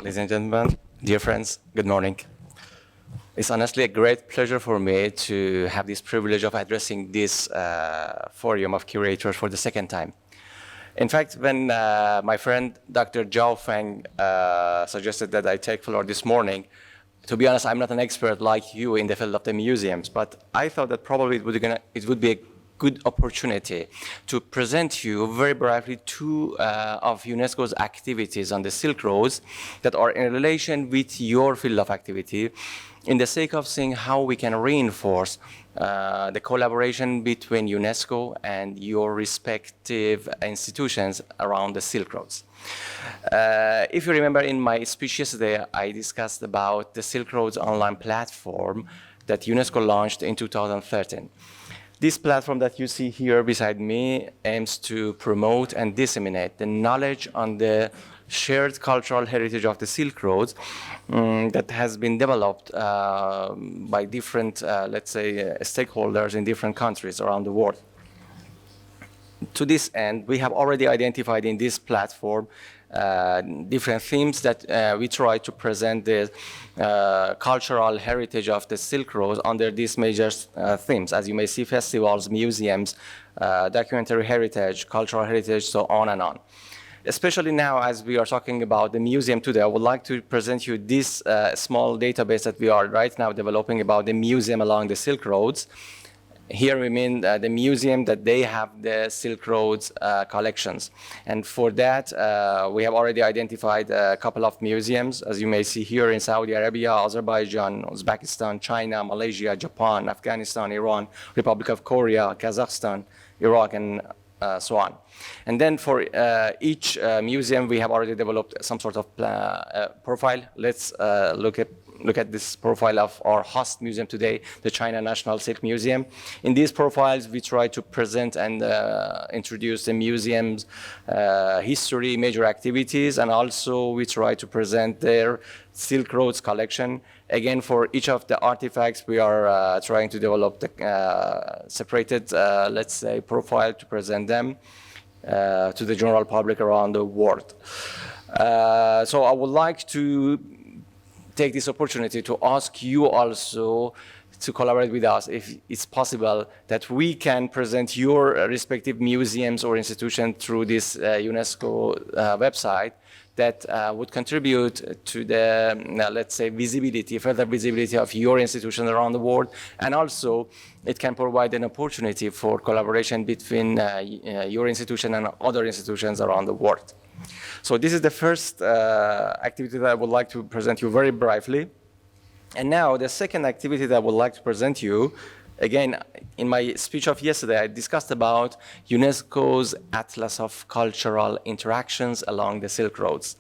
Ladies and gentlemen, dear friends, good morning. It's honestly a great pleasure for me to have this privilege of addressing this forum of curators for the second time. In fact, when my friend Dr. Zhao Feng suggested that I take floor this morning, to be honest, I'm not an expert like you in the field of the museums, but I thought that probably it would be a good opportunity to present you very briefly two of UNESCO's activities on the Silk Roads that are in relation with your field of activity, in the sake of seeing how we can reinforce the collaboration between UNESCO and your respective institutions around the Silk Roads. If you remember in my speech yesterday, I discussed about the Silk Roads online platform that UNESCO launched in 2013. This platform that you see here beside me aims to promote and disseminate the knowledge on the shared cultural heritage of the Silk Roads that has been developed by different, let's say, stakeholders in different countries around the world. To this end, we have already identified in this platform different themes that we try to present the cultural heritage of the Silk Road under these major themes. As you may see, festivals, museums, documentary heritage, cultural heritage, so on and on. Especially now, as we are talking about the museum today, I would like to present you this small database that we are right now developing about the museum along the Silk Roads. Here we mean the museum that they have the Silk Roads collections. And for that, we have already identified a couple of museums, as you may see here in Saudi Arabia, Azerbaijan, Uzbekistan, China, Malaysia, Japan, Afghanistan, Iran, Republic of Korea, Kazakhstan, Iraq, and so on. And then for each museum, we have already developed some sort of profile. Let's look at this profile of our host museum today, the China National Silk Museum. In these profiles, we try to present and introduce the museum's history, major activities, and also we try to present their Silk Roads collection. Again, for each of the artifacts, we are trying to develop the separated, let's say, profile to present them to the general public around the world. So I would like to take this opportunity to ask you also to collaborate with us if it's possible that we can present your respective museums or institutions through this UNESCO website that would contribute to the, let's say, visibility, further visibility of your institution around the world. And also, it can provide an opportunity for collaboration between your institution and other institutions around the world. So this is the first activity that I would like to present you very briefly. And now the second activity that I would like to present you, again, in my speech of yesterday, I discussed about UNESCO's Atlas of Cultural Interactions along the Silk Roads.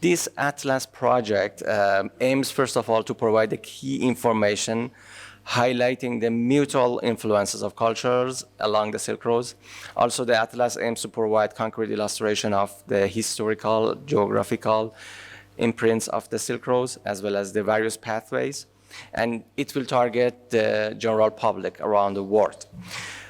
This Atlas project aims, first of all, to provide the key information highlighting the mutual influences of cultures along the Silk Roads. Also, the Atlas aims to provide concrete illustration of the historical, geographical imprints of the Silk Roads, as well as the various pathways. And it will target the general public around the world.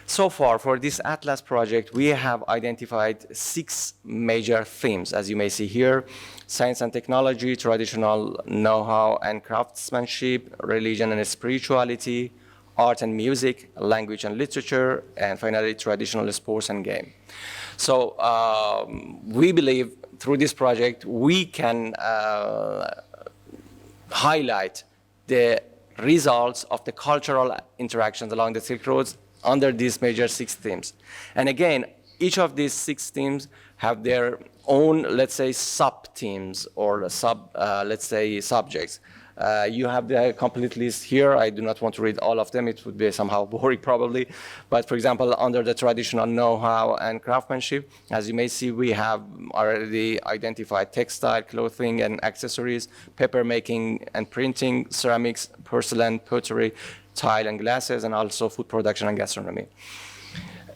So far, for this Atlas project, we have identified 6 major themes, as you may see here: science and technology, traditional know-how and craftsmanship, religion and spirituality, art and music, language and literature, and finally, traditional sports and game. So we believe through this project, we can highlight the results of the cultural interactions along the Silk Roads under these major 6 themes. And again, each of these 6 themes have their own, let's say, sub-themes or let's say, subjects. You have the complete list here. I do not want to read all of them. It would be somehow boring probably. But for example, under the traditional know-how and craftsmanship, as you may see, we have already identified textile, clothing and accessories, paper making and printing, ceramics, porcelain, pottery, tile and glasses, and also food production and gastronomy.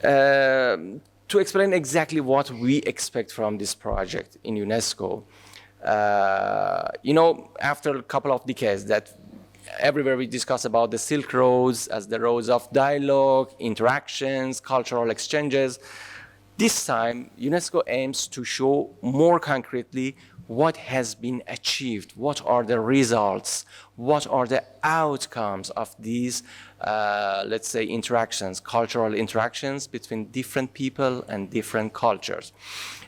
To explain exactly what we expect from this project in UNESCO, you know, after a couple of decades that everywhere we discuss about the Silk Roads as the roads of dialogue, interactions, cultural exchanges, this time UNESCO aims to show more concretely what has been achieved, what are the results, what are the outcomes of these, let's say, interactions, cultural interactions between different people and different cultures.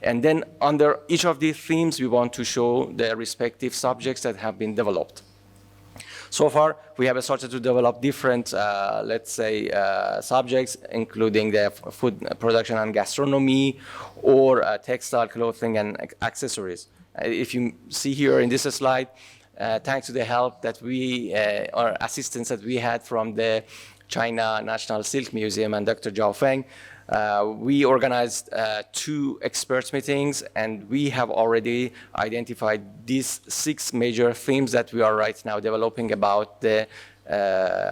And then under each of these themes, we want to show the respective subjects that have been developed. So far, we have started to develop different, let's say, subjects, including the food production and gastronomy, or textile, clothing, and accessories. If you see here in this slide, thanks to the help that we, or assistance that we had from the China National Silk Museum and Dr. Zhao Feng, we organized 2 experts meetings, and we have already identified these 6 major themes that we are right now developing about the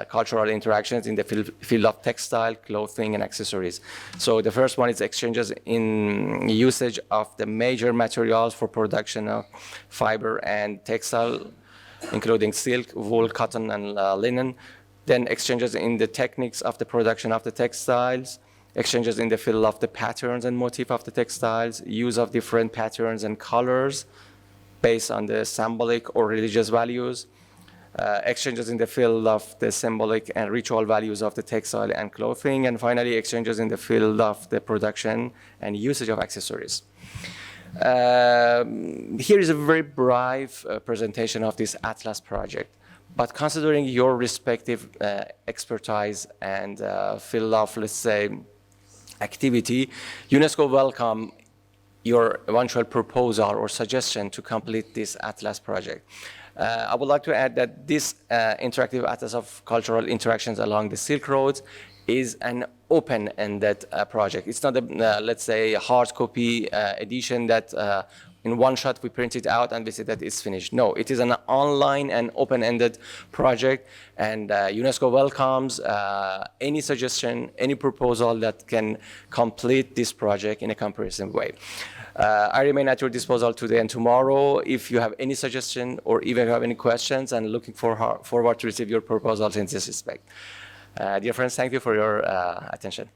cultural interactions in the field of textile, clothing, and accessories. So the first one is exchanges in usage of the major materials for production of fiber and textile, including silk, wool, cotton, and linen. Then exchanges in the techniques of the production of the textiles, exchanges in the field of the patterns and motif of the textiles, use of different patterns and colors based on the symbolic or religious values, exchanges in the field of the symbolic and ritual values of the textile and clothing, and finally exchanges in the field of the production and usage of accessories. Here is a very brief presentation of this Atlas project. But considering your respective expertise and field of, let's say, activity, UNESCO welcome your eventual proposal or suggestion to complete this Atlas project. I would like to add that this interactive Atlas of cultural interactions along the Silk Road is an open-ended project. It's not a, let's say, a hard copy edition that in one shot we print it out and we say that it's finished. No, it is an online and open-ended project, and UNESCO welcomes any suggestion, any proposal that can complete this project in a comprehensive way. I remain at your disposal today and tomorrow if you have any suggestion or even if you have any questions, and looking forward to receive your proposals in this respect. Dear friends, thank you for your attention.